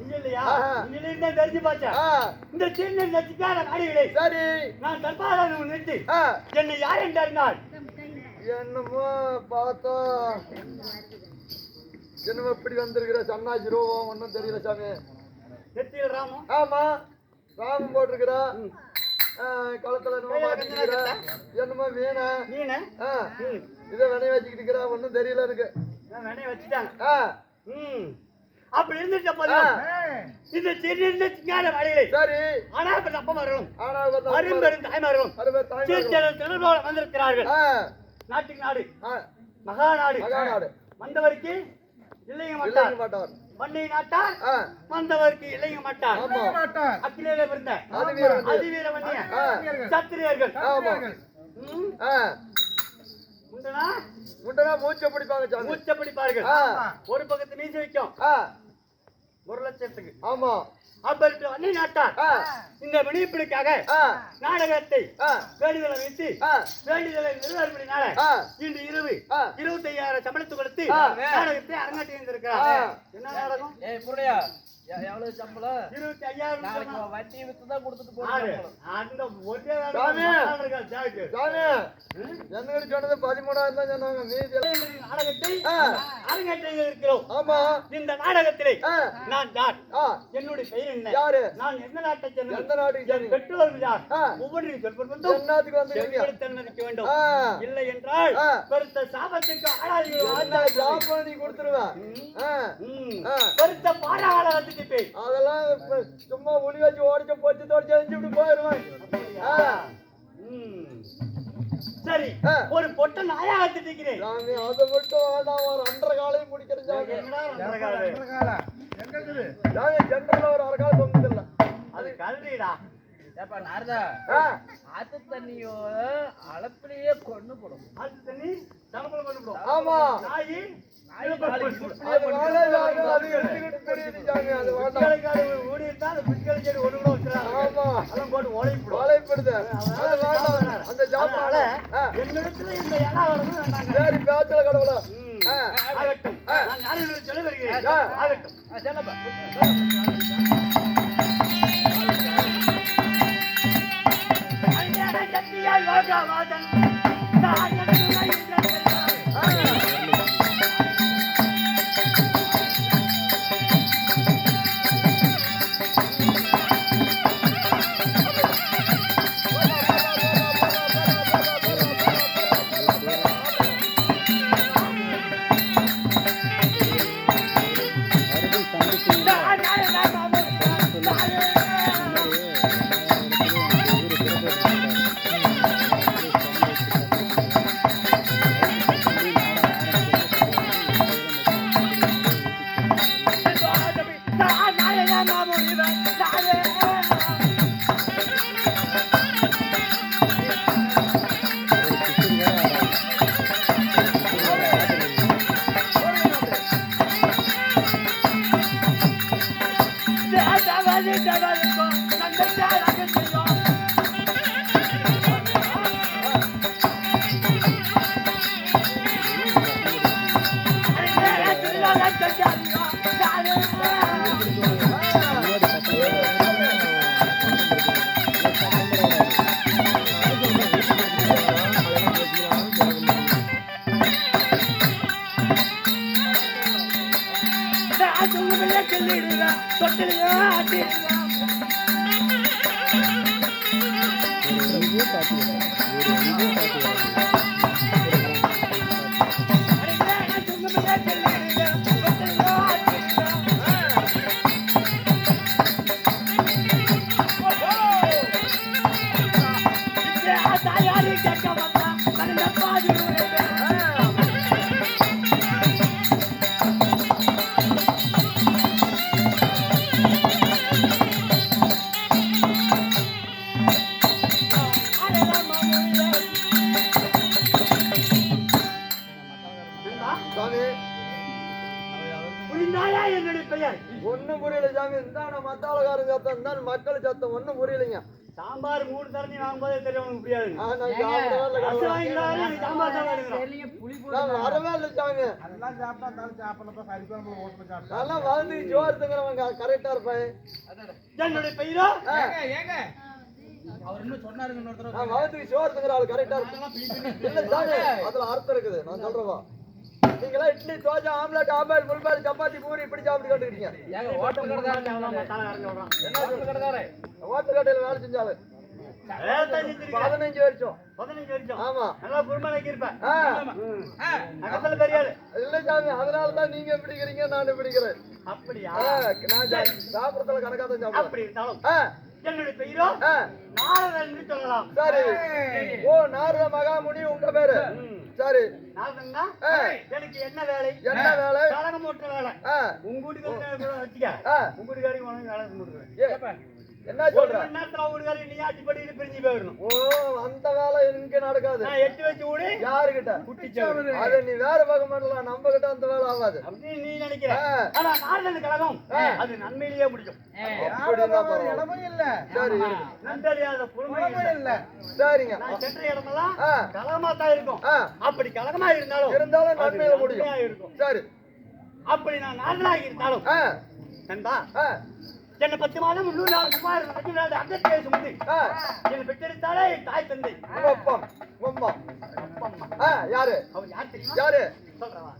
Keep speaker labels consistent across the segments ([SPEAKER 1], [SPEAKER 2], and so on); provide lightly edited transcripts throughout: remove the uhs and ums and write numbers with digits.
[SPEAKER 1] இல்லையா இங்கிலிருந்து தெரிஞ்சு பார்த்தா இந்த சின்ன நெத்திக்கார காடிகளை
[SPEAKER 2] சரி
[SPEAKER 1] நான் தற்பாலான நிறுத்தி என்னை யார் என்றார்
[SPEAKER 2] என்னமோ பார்த்தா என்னமோ இப்படி வந்திருக்கிற சன்னாசி ரூபம் ஒன்றும் தெரியல சாமி.
[SPEAKER 1] நெத்தியில் ராமம்.
[SPEAKER 2] ஆமா ராமம் போட்டிருக்கிறா. களத்துல என்னமோ மாட்டிருக்கிற என்னமோ மீன இதை வினைய வச்சுக்கிட்டு இருக்கிறா. ஒன்றும் தெரியல எனக்கு.
[SPEAKER 1] வினைய வச்சுட்டாங்க. அப்படி இருந்துட்ட போது இந்த சின்ன சிங்கார வழிகளை சரி ஆனால் அப்ப வரணும். அரும்பெரும் தாய்மார்களும் திறனோடு வந்திருக்கிறார்கள். நாட்டுக்கு நாடு மகாநாடு வந்தவருக்கு இல்லைங்க மாட்டார். மண்ணை நாட்டார் வந்தவருக்கு இல்லைங்க மாட்டார். அக்கிலே பிறந்த அதிவீர மன்னிய சத்திரியர்கள் முண்டனா மூச்சை பிடிப்பார்கள். ஒரு பக்கத்து மீசை வைக்கும் 1 லட்சத்துக்கு. ஆமா அப்படி அன்னை நாட்டார் இந்த விழிப்புக்காக நாடகத்தை வேண்டுதலை வைத்து வேண்டுதலை நிறைவேறினால இன்று இரவு 25,000 சம்பளத்து கொடுத்து நாடகத்தை அரங்கேற்றி இருக்கிறார். என்ன நாடகம்? எவ்வளவு சம்பளம்? 25,000. வட்டி வித்துதான் கொடுத்துட்டு போறாங்க. அந்த ஒரே
[SPEAKER 2] என்ன சொன்னது 13,000 தான் சொன்னாங்க.
[SPEAKER 1] நாடகத்தை அரங்கேற்றி இருக்கிறோம்.
[SPEAKER 2] ஆமா
[SPEAKER 1] இந்த நாடகத்திலே நான் யார், என்னுடைய பெயர் என்ன, யாரு, நான் எந்த நாட்டை சேர்ந்த,
[SPEAKER 2] எந்த நாட்டுக்கு
[SPEAKER 1] பெற்றோர்கள் யார், ஒவ்வொன்றையும் சொல்வது வேண்டும். இல்லை என்றால் பெருத்த சாபத்துக்கு ஆளாதி
[SPEAKER 2] கொடுத்துருவேன்.
[SPEAKER 1] பெருத்த பாராளத்துக்கு
[SPEAKER 2] அதெல்லாம் சும்மா ஒளி வச்சு ஓடிச்சு போச்சு தோடிச்சு இப்படி போயிருவேன்.
[SPEAKER 1] சரி ஒரு பொட்ட நாயா ஆத்திக்கிறேன்.
[SPEAKER 2] அதை மட்டும் வேண்டாம். ஒரு 1.5 காலையும் முடிக்கிறேன். ஜென்ரலா ஒரு 1/2 காலம் தொங்குது இல்ல.
[SPEAKER 1] அது கல்விடா.
[SPEAKER 3] ஆத்து தண்ணியோ அளப்பிலேயே கொண்டு போடும்.
[SPEAKER 1] ஆத்து தண்ணி தளப்புல கொண்டு போடும்.
[SPEAKER 2] ஆமா
[SPEAKER 1] நாயி
[SPEAKER 2] ஒண்ணும் புரியல சாமி. இந்தான மத்தாளக்காரன் சத்தம், இந்தான மக்கள் சத்தம், ஒண்ணும் புரியலைங்க.
[SPEAKER 1] சாம்பார் 3 தரஞ்சி வாங்கும்போதே தெரியும் உனக்கு புரியாது.
[SPEAKER 2] நான் சாப்பிடவே இல்லை.
[SPEAKER 1] அசல் வாங்கினாலும் எனக்கு சாம்பார் தான் வேணுங்கிறான்.
[SPEAKER 3] தெரியல, புளி
[SPEAKER 2] நான் வரவே இல்லை சாமி.
[SPEAKER 4] அதெல்லாம் சாப்பிட்டா இருந்தாலும் சாப்பிடலப்பா, சரிப்பாக ஓட்டு சாப்பிட்டா.
[SPEAKER 2] நல்லா வாழ்ந்து ஜோறு திங்கிறவங்க கரெக்டா இருப்பேன்.
[SPEAKER 1] என்னுடைய பெயரோ
[SPEAKER 3] ஏங்க அவர் இன்னும் சொன்னாருங்க இன்னொரு தடவை.
[SPEAKER 2] நான் வாழ்த்துக்கு சோறு திங்கிற ஆள் கரெக்டா இருப்பேன். இல்ல சாமி, அதுல அர்த்தம் இருக்குது. நான் சொல்றவா நீங்களா இட்லி, தோசை, ஆம்லெட், ஆம்பல், முல்பால், சப்பாத்தி, பூரி இப்படி சாப்பிட்டு கட்டுக்கிறீங்க.
[SPEAKER 3] ஏங்க ஹோட்டல் கடைக்காரன்
[SPEAKER 2] என்ன
[SPEAKER 3] ஹோட்டல் கடைக்காரன்
[SPEAKER 2] ஹோட்டல் கடையில வேலை செஞ்சாலும் 15 வருஷம்.
[SPEAKER 1] 15 வருஷம்.
[SPEAKER 2] ஆமா.
[SPEAKER 1] நல்லா குருமனைக்கு இருப்பேன்.
[SPEAKER 2] ஆ.
[SPEAKER 1] நகத்துல பெரிய ஆளு.
[SPEAKER 2] இல்ல சாமி, அதனாலதான் நீங்க எப்படிக்கிறீங்க நான் எப்படிக்கிறேன்.
[SPEAKER 1] அப்படியா?
[SPEAKER 2] நான் சாப்பிடறதுல கணக்கா தான் சாப்பிடுறேன்.
[SPEAKER 1] அப்படி இருந்தாலும்
[SPEAKER 2] ஆ.
[SPEAKER 1] என்னுடைய பெயரோ நாரதன் என்று சொல்லலாம்.
[SPEAKER 2] சரி. ஓ, நாரத மகாமுனி உங்க பேரு. சரி.
[SPEAKER 1] நாரதன்னா எனக்கு என்ன வேலை?
[SPEAKER 2] என்ன வேலை?
[SPEAKER 1] கலகம் மூட்ட வேலை. உங்க வீட்டுக்கு வச்சுக்க. உங்க வீட்டுக்காரிக்கு உனக்கு வேலை கொடுக்குறேன்.
[SPEAKER 2] என்ன சொல்ற?
[SPEAKER 1] ஒரு நேரத்துல உங்க வீட்டுக்காரி நீ ஆட்சிப்படி பிரிஞ்சு போயிடணும்.
[SPEAKER 2] ஓ, அந்த வேலை எனக்கு நடக்காது.
[SPEAKER 1] நான் எட்டு வச்சு விடு.
[SPEAKER 2] யாருகிட்ட?
[SPEAKER 1] குட்டிச்சவரு.
[SPEAKER 2] அது நீ வேற பக்கம் பண்ணலாம், நம்ம கிட்ட அந்த வேலை ஆகாது.
[SPEAKER 1] அப்படின்னு நீ நினைக்கிற. ஆனா நாரதன் கழகம் அது நன்மையிலேயே முடியும்.
[SPEAKER 4] இடமும் இல்ல.
[SPEAKER 2] சரி.
[SPEAKER 1] நன்றறியாத புலமை
[SPEAKER 4] இல்ல.
[SPEAKER 2] சரிங்க.
[SPEAKER 1] நான் சென்ற இடமெல்லாம் கலகமா தான் இருக்கும். அப்படி கலகமா இருந்தாலும்
[SPEAKER 2] நன்மையில முடியும்.
[SPEAKER 1] இருக்கும்.
[SPEAKER 2] சரி.
[SPEAKER 1] அப்படி நான் நாரதனாக இருந்தாலும் நண்பா என்னை 10 மாதம் 100 நாள் சுமார் அங்கத்தை சுமந்து என்னை பெற்றெடுத்தாலே என் தாய் தந்தை.
[SPEAKER 2] யாரு?
[SPEAKER 1] அவர் யார் தெரியுமா?
[SPEAKER 2] யாரு?
[SPEAKER 1] சொல்றவா?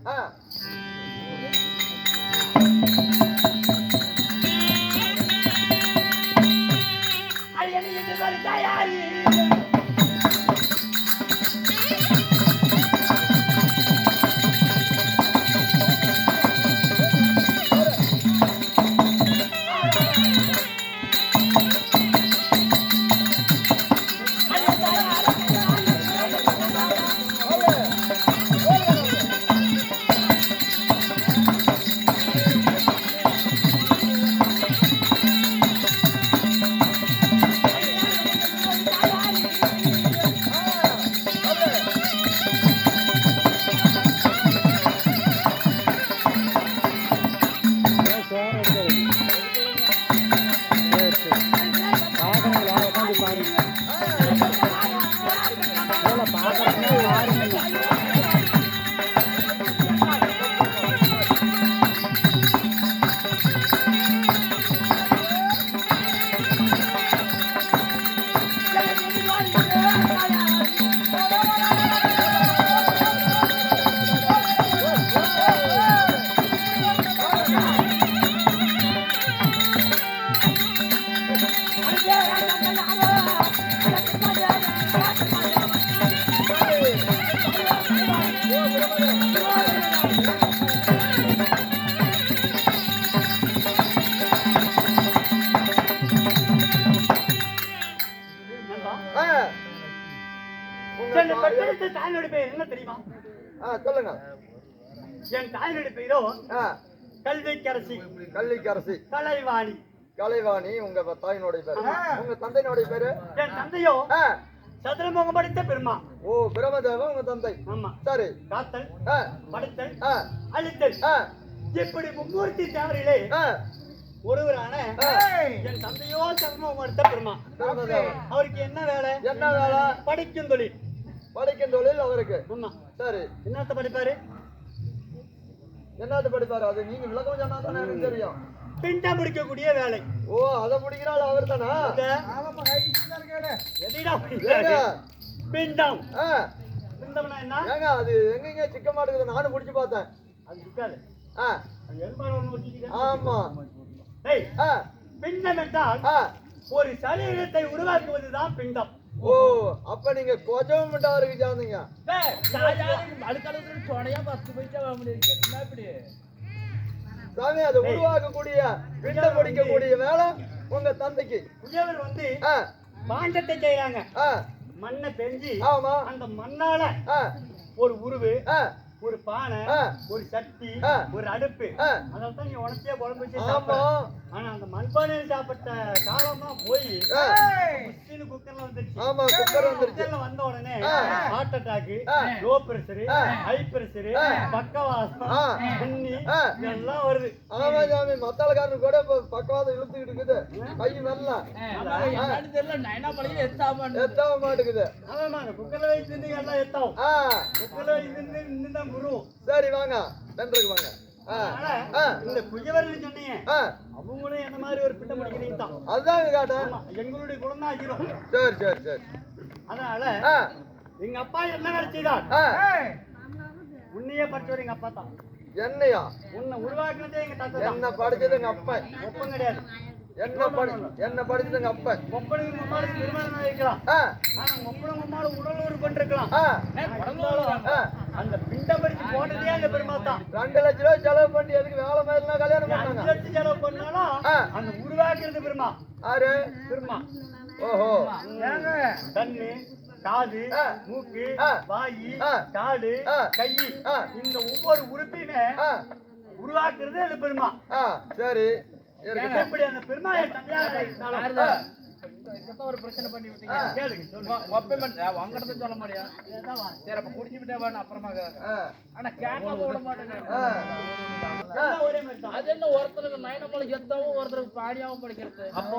[SPEAKER 1] தாயாரி தாயினுடைய பெயர் என்ன தெரியுமா?
[SPEAKER 2] சொல்லுங்க.
[SPEAKER 1] என் தாயினுடைய பெயரோ கல்விக்கரசி.
[SPEAKER 2] கல்விக்கரசி.
[SPEAKER 1] கலைவாணி.
[SPEAKER 2] கலைவாணி உங்க தாயினுடைய பேரு. உங்க தந்தையினுடைய பேரு?
[SPEAKER 1] என் தந்தையோ சதுரமுகம் படித்த பெருமா.
[SPEAKER 2] ஓ, பிரம்மதேவன் உங்க தந்தை.
[SPEAKER 1] ஆமா.
[SPEAKER 2] சரி.
[SPEAKER 1] காத்தல், படைத்தல், அழித்தல் இப்படி மும்மூர்த்தி தேவரிலே ஒருவரான என் தந்தையோ சதுரமுகம் படித்த பெருமா. அவருக்கு என்ன வேலை? என்ன வேலை? படிக்கும் தொழில்.
[SPEAKER 2] படிக்கும் தொழில் அவருக்கு.
[SPEAKER 1] ஆமா.
[SPEAKER 2] சரி.
[SPEAKER 1] என்னத்த படிப்பாரு?
[SPEAKER 2] என்னத்த படிப்பாரு? அது நீங்க விளக்கம் சொன்னா தானே எனக்கு தெரியும்.
[SPEAKER 1] பிண்டா முடிக்கக்கூடிய வேலை.
[SPEAKER 2] ஓ, அத முடிக்கிறாள் அவர் தானா?
[SPEAKER 1] பிண்டம். பிண்டம்னா என்ன?
[SPEAKER 2] ஏங்க அது எங்கெங்க சிக்க மாட்டேங்குது, நானும் முடிச்சு பார்த்தேன்.
[SPEAKER 1] அது சிக்காது.
[SPEAKER 2] ஆமா.
[SPEAKER 1] பிண்டம் என்றால் ஒரு சரீரத்தை உருவாக்குவதுதான் பிண்டம்.
[SPEAKER 2] ஓ, அப்ப நீங்க கொஞ்சம் அவருக்கு சாந்தீங்க.
[SPEAKER 3] சொடையா 10 பைசா வாங்க முடியாது. என்ன இப்படி
[SPEAKER 2] சாமி, அதை உருவாக்கக்கூடிய பிண்டம் முடிக்கக்கூடிய வேலை உங்க தந்தைக்கு.
[SPEAKER 1] உயவர் வந்து பாண்டத்தை செய்யறாங்க. மண்ணை பெஞ்சு அந்த மண்ணால ஒரு உருவு ஒரு பானை,
[SPEAKER 2] ஆ.
[SPEAKER 1] ஒரு சட்டி,
[SPEAKER 2] ஆ.
[SPEAKER 1] ஒரு அடுப்பு.
[SPEAKER 2] ஆ.
[SPEAKER 1] அதனால தான் நீ உனக்கே குழம்பு வச்சு
[SPEAKER 2] ஆமா.
[SPEAKER 1] சாப்பிடுற. ஆனா அந்த மண்பானையில் சாப்பிட்ட காலம்லாம் போய்
[SPEAKER 2] ஆ.
[SPEAKER 1] குஸ்தின்னு குக்கர்ல வந்துருச்சு.
[SPEAKER 2] ஆமா குக்கர் வந்துருச்சு.
[SPEAKER 1] குக்கர்ல வந்த உடனே
[SPEAKER 2] ஆ.
[SPEAKER 1] ஹார்ட் அட்டாக்,
[SPEAKER 2] ஆ.
[SPEAKER 1] லோ பிரஷர்,
[SPEAKER 2] ஆ.
[SPEAKER 1] ஹை பிரஷர்,
[SPEAKER 2] ஆ.
[SPEAKER 1] பக்கவாதம்,
[SPEAKER 2] ஆ.
[SPEAKER 1] தண்ணி
[SPEAKER 2] ஆ.
[SPEAKER 1] இதெல்லாம் வருது.
[SPEAKER 2] ஆமா சாமி மத்தாளக்காரனு கூட இப்ப பக்கவாதம் இழுத்துக்கிட்டு இருக்குது கை நல்லா
[SPEAKER 3] என்னன்னு தெரியல நைனா பழைய எத்தாம
[SPEAKER 2] எத்தாம மாட்டேங்குது
[SPEAKER 1] ஆமாமா அந்த குக்கர்ல வச்சு தின்னு எல்லாம் எத்தாவும்.
[SPEAKER 2] ஆ
[SPEAKER 1] குக்கர்ல வச்சு தின்னு இன்னும் குருவும்.
[SPEAKER 2] சரி வாங்க சென்டருக்கு வாங்க ஆ ஆ
[SPEAKER 1] இந்த குயவர்கள் சொன்னீங்க
[SPEAKER 2] ஆ
[SPEAKER 1] அவங்களும் என்ன மாதிரி ஒரு பிட்ட முடிக்கிறீங்க தான்.
[SPEAKER 2] அதுதான் காட்டேன்
[SPEAKER 1] ஆமா, எங்களுடைய குலம் தான் ஆகிரும்.
[SPEAKER 2] சரி சரி சரி
[SPEAKER 1] அதனால
[SPEAKER 2] ஆ
[SPEAKER 1] எங்க அப்பா என்ன வேலை செய்தார்?
[SPEAKER 2] ஆ
[SPEAKER 1] உன்னையே படிச்சவர் எங்க அப்பா தான்.
[SPEAKER 2] என்னையா
[SPEAKER 1] உன்னை உருவாக்குனதே எங்க தாத்தா தான்.
[SPEAKER 2] என்ன படிச்சது எங்க அப்பா
[SPEAKER 1] ஒப்பம் கிடையாது.
[SPEAKER 2] என்ன படிச்சது எங்க அப்பா
[SPEAKER 1] ஒப்பனுக்கு மும்மாளுக்கு திருமணம் வைக்கலாம்.
[SPEAKER 2] ஆ
[SPEAKER 1] ஆனா ஒப்பனும் மும்மாளும் உடல் ஒரு பண்ணிருக்கலாம்.
[SPEAKER 2] ஆ ஆ
[SPEAKER 1] அந்த பிண்ட பறிச்சு போட்டதே அந்த பெருமா தான்.
[SPEAKER 2] 2 லட்சம் ரூபாய் செலவு பண்ணி எதுக்கு வேலை மாதிரிலாம் கல்யாணம்
[SPEAKER 1] 5
[SPEAKER 2] பண்ணாங்க
[SPEAKER 1] லட்சம் செலவு பண்ணாலும்
[SPEAKER 2] ஆ.
[SPEAKER 1] அந்த உருவாக்குறது பெருமா.
[SPEAKER 2] ஆறு
[SPEAKER 1] பெருமா
[SPEAKER 2] ஓஹோ
[SPEAKER 1] கண்ணு, காது,
[SPEAKER 2] ஆ.
[SPEAKER 1] மூக்கு,
[SPEAKER 2] ஆ.
[SPEAKER 1] வாயி,
[SPEAKER 2] ஆ.
[SPEAKER 1] காடு,
[SPEAKER 2] ஆ.
[SPEAKER 1] கை,
[SPEAKER 2] ஆ.
[SPEAKER 1] இந்த ஒவ்வொரு உறுப்பையுமே
[SPEAKER 2] ஆ
[SPEAKER 1] உருவாக்குறது அந்த பெருமா.
[SPEAKER 2] ஆ சரி இருக்கு.
[SPEAKER 1] எப்படி அந்த பெருமா என் தந்தையாக இருந்தாலும்
[SPEAKER 3] ஒரு பிரச்சனை பண்ணி விட்டீங்க
[SPEAKER 2] ஆ.
[SPEAKER 1] கேளுங்க, சொல்லுங்க.
[SPEAKER 3] வாங்கறத சொல்ல முடியா சரி அப்ப குடிச்சு விட்டே வேணும் அப்புறமா
[SPEAKER 2] ஆ
[SPEAKER 3] ஆனா கேட்க விட மாட்டேங்க
[SPEAKER 2] ஆ
[SPEAKER 1] எல்லாம் ஒரே மாதிரி தான்.
[SPEAKER 3] அது என்ன ஒருத்தருக்கு நயனமலை எத்தாவும் ஒருத்தருக்கு பாடியாவும் படிக்கிறது அப்போ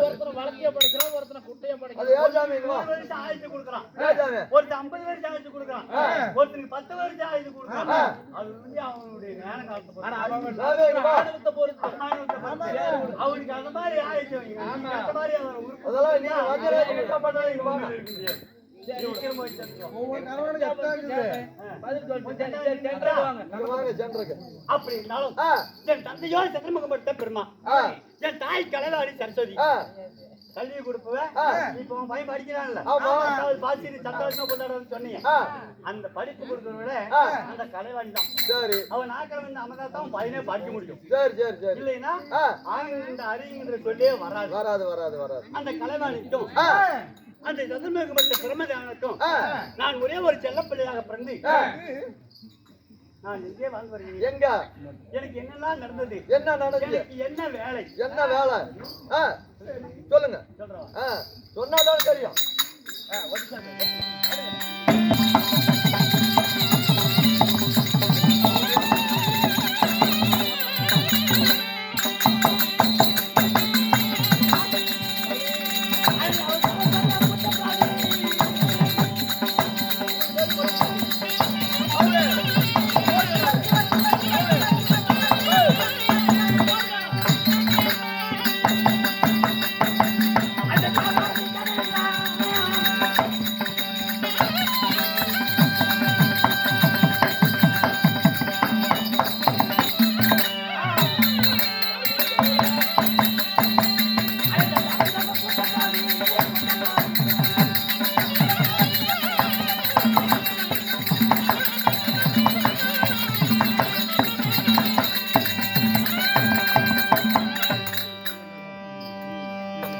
[SPEAKER 3] ஒருத்தர் வளர்த்தியா படிக்கிறான் ஒருத்தர் குட்டையா
[SPEAKER 2] அது
[SPEAKER 3] படிக்கிறான்
[SPEAKER 2] ஏன் சாமி இங்க வா.
[SPEAKER 1] 100 வருஷம் ஆயுசு கொடுக்குறான்.
[SPEAKER 2] ஏன் சாமி
[SPEAKER 1] ஒருத்தன் 50 வருஷம் ஆயுசு கொடுக்குறான். ஒருத்தனுக்கு 10 வருஷம் ஆயுசு கொடுக்குறான்.
[SPEAKER 2] ஆ.
[SPEAKER 1] அது வந்து அவனுடைய ஞான காலத்தை பொறுத்து.
[SPEAKER 2] சாமி இங்க வா.
[SPEAKER 1] ஆணவத்தை பொறுத்து. அவனுக்கு அந்த மாதிரி ஆயுசு வைங்க. நீங்க அந்த மாதிரி அவனை உருப்படி
[SPEAKER 2] அதெல்லாம் நீங்க வஞ்சராஜ் கிட்ட பண்ணாதீங்க இங்க வாங்க.
[SPEAKER 1] சீக்கிரம் போய் சேர்த்துக்கோ.
[SPEAKER 4] ஒவ்வொரு கணவனுக்கு எத்தனை இருக்குது?
[SPEAKER 3] பதில் சொல்லிட்டு சரி, டெண்டர் வாங்க
[SPEAKER 2] இங்க வாங்க சென்டருக்கு
[SPEAKER 1] அப்படி இருந்தாலும்
[SPEAKER 2] ஆ
[SPEAKER 1] என் தந்தையோ சத்திரமுகப்பட்ட பெருமா,
[SPEAKER 2] ஆ
[SPEAKER 1] என் தாய் கலைவாணி சரஸ்வதி,
[SPEAKER 2] ஆ
[SPEAKER 1] கல்வி கொடுப்பவ.
[SPEAKER 2] ஆ.
[SPEAKER 1] இப்போ உன் பையன் படிக்கிறான்ல,
[SPEAKER 2] ஆமா.
[SPEAKER 1] பாசி சந்தோஷமா கொண்டாடுறன்னு சொன்னீங்க.
[SPEAKER 2] ஆ
[SPEAKER 1] அந்த படிப்பு கொடுக்கறத விட
[SPEAKER 2] ஆ.
[SPEAKER 1] அந்த கலைவாணி தான்.
[SPEAKER 2] சரி
[SPEAKER 1] அவன் நாக்கிழமை இந்த அமதா தான் உன் பையனே படிக்க முடியும்.
[SPEAKER 2] சரி சரி சரி
[SPEAKER 1] இல்லைன்னா
[SPEAKER 2] ஆ
[SPEAKER 1] ஆங்கின்ற அறிவுங்கிற சொல்லே வராது.
[SPEAKER 2] வராது வராது வராது
[SPEAKER 1] அந்த கலைவாணிக்கும்
[SPEAKER 2] ஆ
[SPEAKER 1] அந்த சதுர்முகப்பட்ட பிரமதானுக்கும்
[SPEAKER 2] ஆ
[SPEAKER 1] நான் ஒரே ஒரு செல்லப்பிள்ளையாக பிறந்து
[SPEAKER 2] ஆ
[SPEAKER 1] நான் எங்கே வாழ்ந்து வருகிறேன்.
[SPEAKER 2] எங்க
[SPEAKER 1] எனக்கு என்னெல்லாம் நடந்தது,
[SPEAKER 2] என்ன நடந்துச்சு
[SPEAKER 1] எனக்கு என்ன வேலை
[SPEAKER 2] என்ன வேலை ஆ சொல்லுங்க
[SPEAKER 1] சொல்றேன்.
[SPEAKER 2] ஆ சொன்னாதான் தெரியும்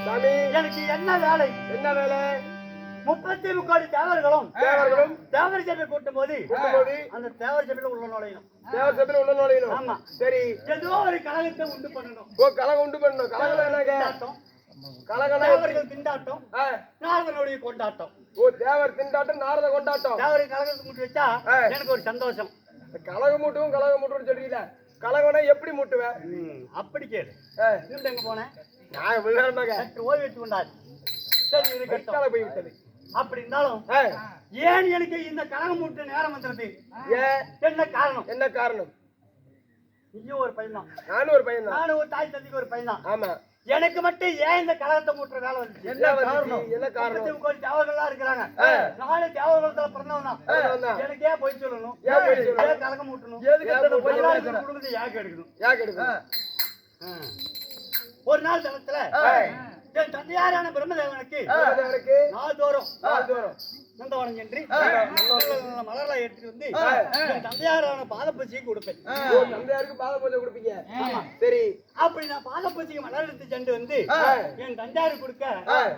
[SPEAKER 2] சாமி
[SPEAKER 1] எனக்கு என்ன வேலை,
[SPEAKER 2] என்ன வேலை
[SPEAKER 1] 33 கோடி தேவர்களும் தேவர் சபை கூட்டும் போது
[SPEAKER 2] கூட்டும்போது
[SPEAKER 1] அந்த தேவர் சபையில உள்ள நுழையணும்.
[SPEAKER 2] தேவர் சபையில உள்ள நுழையணும்
[SPEAKER 1] ஆமா.
[SPEAKER 2] சரி
[SPEAKER 1] ஏதோ ஒரு கழகத்தை உண்டு பண்ணணும்.
[SPEAKER 2] ஓ கலகம் உண்டு பண்ணணும் கலகம் என்னங்க
[SPEAKER 1] திண்டாட்டம்,
[SPEAKER 2] கலகம்
[SPEAKER 1] தேவர்கள் திண்டாட்டம்,
[SPEAKER 2] ஆ
[SPEAKER 1] நாரதனுடைய கொண்டாட்டம்.
[SPEAKER 2] ஓ தேவர் திண்டாட்டம் நாரத கொண்டாட்டம்
[SPEAKER 1] தேவரை கழகத்துக்கு முட்டி வச்சா
[SPEAKER 2] ஆ.
[SPEAKER 1] எனக்கு ஒரு சந்தோஷம்.
[SPEAKER 2] கலகம் மூட்டுன்னு சொல்றீங்களா கலகம்னா எப்படி மூட்டுவேன்
[SPEAKER 1] அப்படி கேளு.
[SPEAKER 2] ஆ,
[SPEAKER 1] இருந்து எங்க போனேன்,
[SPEAKER 2] நான் விளையாடுனாங்க
[SPEAKER 1] சற்று ஓய்வு எடுத்து கொண்டாரு. சரி இருக்கட்டும்.
[SPEAKER 2] வெட்டால போய் விட்டது
[SPEAKER 1] அப்படி இருந்தாலும்
[SPEAKER 2] ஆ,
[SPEAKER 1] ஏன் எனக்கு இந்த கழகம் மூட்டு நேரம் வந்துருது,
[SPEAKER 2] ஏன்
[SPEAKER 1] என்ன காரணம்?
[SPEAKER 2] என்ன காரணம்
[SPEAKER 1] நீயும் ஒரு பையன் தான்,
[SPEAKER 2] நானும் ஒரு பையன் தான்
[SPEAKER 1] நானும் ஒரு தாய் தந்தைக்கு ஒரு பையன் தான்.
[SPEAKER 2] ஆமா
[SPEAKER 1] எனக்கு மட்டும் ஏன் இந்த கழகத்தை மூட்டுற வேலை வந்துச்சு?
[SPEAKER 2] என்ன காரணம் என்ன காரணம்
[SPEAKER 1] 33 கோடி தேவர்கள்லாம் இருக்கிறாங்க.
[SPEAKER 2] ஆ.
[SPEAKER 1] நானும் தேவர்களத்துல பிறந்தவன் தான்.
[SPEAKER 2] பிறந்தவன் தான்.
[SPEAKER 1] எனக்கு ஏன் போய் சொல்லணும்,
[SPEAKER 2] ஏன் பொய் சொல்லணும்?
[SPEAKER 1] ஏன் கலகம் மூட்டணும்,
[SPEAKER 2] எதுக்கு இத்தனை பொய்
[SPEAKER 1] எல்லாருக்கும்
[SPEAKER 2] சொல்ற?
[SPEAKER 1] குடும்பத்தை ஏன் கெடுக்கணும்?
[SPEAKER 2] ஏன் கெடுக்கு
[SPEAKER 1] ஒரு நாள் தளத்துல என் தந்தையாரான பிரம்மதேவனுக்கு
[SPEAKER 2] அவருக்கு
[SPEAKER 1] நாள்தோறும்
[SPEAKER 2] தூரம்
[SPEAKER 1] நந்தவனம் சென்று
[SPEAKER 2] ஆ.
[SPEAKER 1] மலர்லாம் எடுத்துட்டு வந்து என் தந்தையாரான பாதப்பூச்சியை கொடுப்பேன்.
[SPEAKER 2] ஓ தந்தையாருக்கு பாத பூஜை கொடுப்பீங்க சரி
[SPEAKER 1] அப்படி அப்படி நான் பாதப்பூச்சிக்கு மலர் எடுத்து சென்று வந்து என் தஞ்சாவூர் கொடுக்க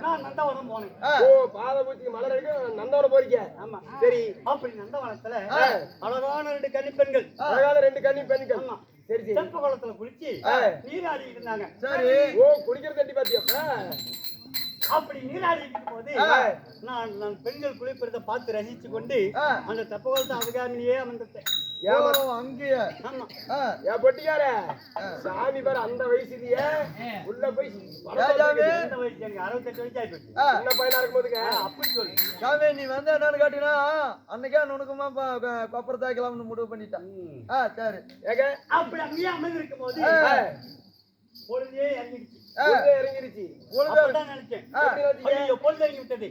[SPEAKER 1] நான் நந்தவனம் போனேன்.
[SPEAKER 2] ஓ பாதபூச்சிக்கு மலர் எடுக்க நந்தவனம் போறீங்க?
[SPEAKER 1] ஆமா.
[SPEAKER 2] சரி.
[SPEAKER 1] அப்படி நந்தவனத்துல அழகான 2 கன்னி பெண்கள்,
[SPEAKER 2] அழகான 2 கன்னி பெண்கள்.
[SPEAKER 1] ஆமா,
[SPEAKER 2] சரி சரி.
[SPEAKER 1] தெப்ப குளத்துல குளிச்சு நீராடிட்டு இருந்தாங்க.
[SPEAKER 2] சரி. ஓ குளிக்கிறது தட்டி பாத்தியா?
[SPEAKER 1] அப்படி நீராடிட்டு போது நான் பெண்கள் குளிப்பதை பார்த்து ரசிச்சு கொண்டு அந்த தெப்ப குளத்தை அதுக்காகவே அமர்ந்துட்டேன்.
[SPEAKER 2] அங்கேயே.
[SPEAKER 1] ஆமா.
[SPEAKER 2] ஏன் பொட்டிக்கார சாமி பாரு அந்த வயசுலயே உள்ள போய்
[SPEAKER 1] இந்த வயசு எனக்கு 68 வயசு ஆயிடுச்சு.
[SPEAKER 2] சின்ன பையனா இருக்கும்போதுங்க
[SPEAKER 1] அப்படி சொல்லு
[SPEAKER 2] சாமி நீ வந்து என்னன்னு காட்டினா அன்னைக்கே நுணுக்கமா கொப்பரை தாக்கலாம்னு முடிவு பண்ணிட்டான். சரி. ஏங்க
[SPEAKER 1] அப்படி அங்கேயே அமர்ந்திருக்கும் போது பொழுதே இறங்கிடுச்சு.
[SPEAKER 2] இறங்கிருச்சு.
[SPEAKER 1] அப்பதான் நினைச்சேன், ஐயோ பொழுது இறங்கி விட்டது,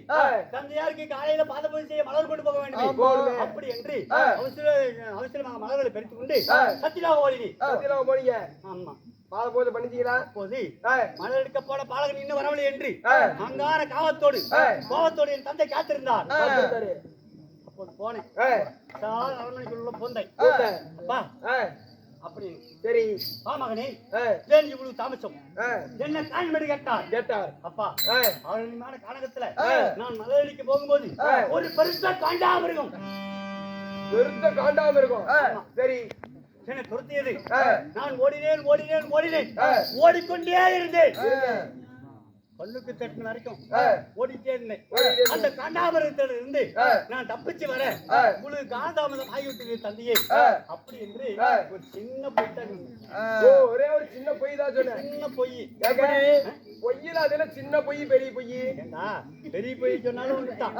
[SPEAKER 1] தந்தையாருக்கு காலையில பாதபூஜை செய்ய மலர் கொண்டு போக வேண்டும். அப்படி என்று அவசரமாக மலர்களை பறித்துக் கொண்டு சத்தியலாக
[SPEAKER 2] போனீங்க.
[SPEAKER 1] ஆமா,
[SPEAKER 2] பாதபூஜை பண்ணிட்டீங்களா?
[SPEAKER 1] அப்போது மலர் எடுக்க போன பாலகன் இன்னும் வரவில்லை என்று அங்கான கோபத்தோடு என் தந்தை காத்திருந்தார். அப்போது போனேன். அரண்மனைக்குள்ள போந்தேன். அப்படி
[SPEAKER 2] சரி.
[SPEAKER 1] மகனே ஏன் இவ்வளவு தாமசம்? என்ன காரணம் கேட்டார். அப்பா அவர்களின் கனகத்துல நான் மலையடிக்க போகும்போது ஒரு பெருத்த காண்டாமிருகம்
[SPEAKER 2] சரி
[SPEAKER 1] என்னை துரத்தியது. நான் ஓடினேன் ஓடிக்கொண்டே இருந்தேன். பல்லுக்கு தட்டின வரைக்கும் ஓடிட்டே இருந்தேன். அந்த காண்டாமிருகத்தில இருந்து நான் தப்பிச்சு வர உங்களுக்கு காலதாமதம் ஆகிவிட்டது தந்தையே. அப்படி என்று ஒரு சின்ன பொய் தான்.
[SPEAKER 2] ஒரே ஒரு சின்ன பொய் தான் சொன்னேன்.
[SPEAKER 1] சின்ன பொய்.
[SPEAKER 2] பொய்யில அதுல சின்ன பொய் பெரிய பொய்.
[SPEAKER 1] பெரிய பொய் சொன்னாலும் ஒண்ணுதான்,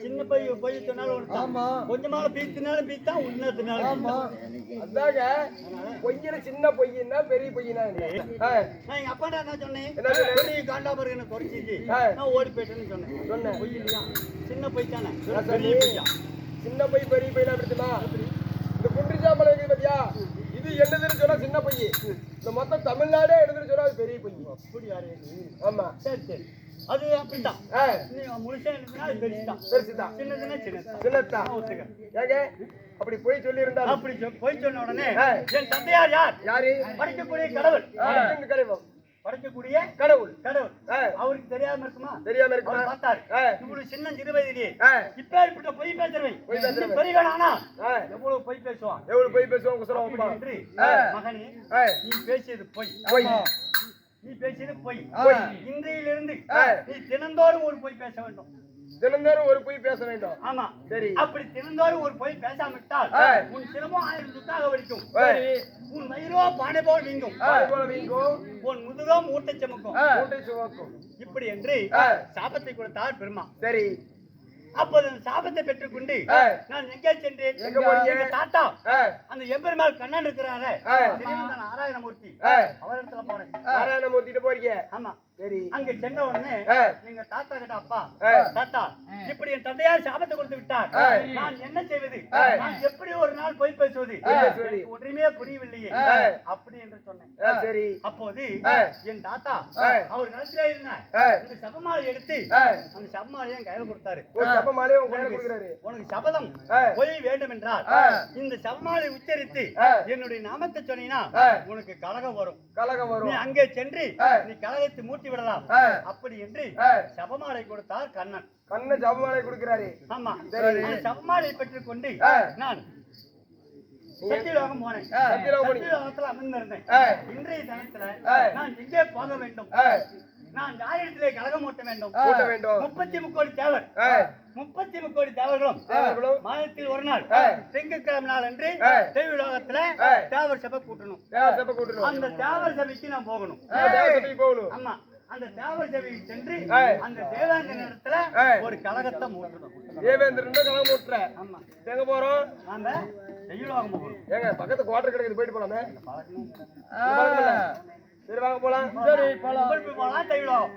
[SPEAKER 1] சின்ன பொய் சொன்னாலும் ஒண்ணுதான். கொஞ்சமால பீத்தினாலும் பீத்தான், உண்மைத்தினாலும்.
[SPEAKER 2] அதாங்க பொய்யில சின்ன பொய்னா பெரிய பொய்னா.
[SPEAKER 1] நான் எங்க அப்பாட்ட என்ன சொன்னேன், பெரிய காண்டாமிருகம் குறைச்சிச்சு நான் ஓடி போயிட்டேன்னு சொன்னேன். பொய் இல்லையா? சின்ன பொய் தானே, பெரிய பொய்யா?
[SPEAKER 2] சின்ன பொய் பெரிய பொய்னா அப்படிமா? இந்த குன்றிச்சாம்பளை இருக்கு பாத்தியா, இது என்னதுன்னு சொன்னா சின்ன பொய். இந்த மொத்தம் தமிழ்நாடே என்னதுன்னு சொன்னா அது பெரிய பொய்.
[SPEAKER 1] அப்படி யாரு?
[SPEAKER 2] ஆமா.
[SPEAKER 1] சரி அது அப்படித்தான். முழுசா இருந்துச்சுன்னா அது பெருசுதான், சின்னதுன்னா
[SPEAKER 2] சின்னதுதான். ஏங்க அப்படி போய் சொல்லி இருந்தா?
[SPEAKER 1] அப்படி போய் சொன்ன உடனே என் தந்தையார் யாரு? படைக்கக்கூடிய கடவுள். படைக்கக்கூடிய கடவுள் அவருக்கு தெரியாம இருக்குமா? பார்த்தாரு. இவ்வளவு சின்ன சிறு வயதிலேயே இப்ப பொய் பேசுறவன் பெரியவனானா எவ்வளவு பொய் பேசுவான்? மகனே நீ பேசியது பொய். இன்றையிலிருந்து நீ தினந்தோறும் ஒரு பொய் பேச வேண்டும். ஆமா. சரி. அப்படி தினந்தோறும் ஒரு பொய் பேசாவிட்டால் உன் சிரமம் 1000 துக்காக வலிக்கும். உன் வயிறோ பானை போல் வீங்கும். உன் முதுகோ மூட்டை சுமக்கும். இப்படி என்று சாபத்தை கொடுத்தார் பெருமா. சரி. அப்போது சாபத்தை பெற்றுக்கொண்டு நான் எங்கே சென்றேன்? தாத்தா அந்த எம்பெருமாள் கண்ணன் இருக்கிறாரு நாராயணமூர்த்தி, அவரிடத்துல போனேன்.
[SPEAKER 2] நாராயணமூர்த்திட்டு போறீங்க? ஆமா. சரி.
[SPEAKER 1] அங்க சென்ற உடனே நீங்க தாத்தா கிட்ட, அப்பா தாத்தா இப்படி என் தந்தையார் சாபத்தை கொடுத்து விட்டார், நான் என்ன செய்வது? நான் எப்படி ஒரு நாள் பொய் பேசுவது? ஒன்றுமே புரியவில்லையே அப்படி என்று சொன்னேன். சரி. அப்போது என் தாத்தா அவர் நிலத்திலே இருந்தார். இந்த சபமாலை எடுத்து அந்த சபமாலையை கையில கொடுத்தாரு. உனக்கு சபதம் பொய் வேண்டும் என்றால் இந்த சபமாலை உச்சரித்து என்னுடைய நாமத்தை சொன்னீங்கன்னா உனக்கு கலகம் வரும். நீ அங்கே சென்று நீ கலகத்தை மூட்டி விடலாம் அப்படி என்று சபமாலை கொடுத்தார் கண்ணன்.
[SPEAKER 2] சபமாலை கொடுக்கிறாரு.
[SPEAKER 1] ஆமா. சபமாலை பெற்றுக் கொண்டு நான் சத்தியலோகம் போனேன். சத்தியலோகத்துல அமர்ந்திருந்தேன். இன்றைய தினத்துல நான் எங்கே போக வேண்டும்? நான் யாரிடத்திலே கலகம் ஊட்ட வேண்டும். 33 கோடி தேவர், 33 கோடி தேவர்களும் மாதத்தில் ஒரு நாள் திங்கட்கிழமை நாள் என்று தெய்வலோகத்துல தேவர் சபை கூட்டணும். அந்த தேவர் சபைக்கு நான் போகணும். ஆமா. அந்த தேவர் சபைக்கு சென்று அந்த தேவேந்திர இடத்துல ஒரு கலகத்தை மூட்டணும்.
[SPEAKER 2] தேவேந்திரன் கலகம் மூட்டுற. ஆமா. எங்க போறோம்?
[SPEAKER 1] நாம தெய்வலோகம் போகணும்.
[SPEAKER 2] ஏங்க பக்கத்து குவார்டர் கிடைக்குது, போயிட்டு போலாமே. சரி வாங்க போலாம்.
[SPEAKER 1] சரி போலாம். தெய்வலோகம்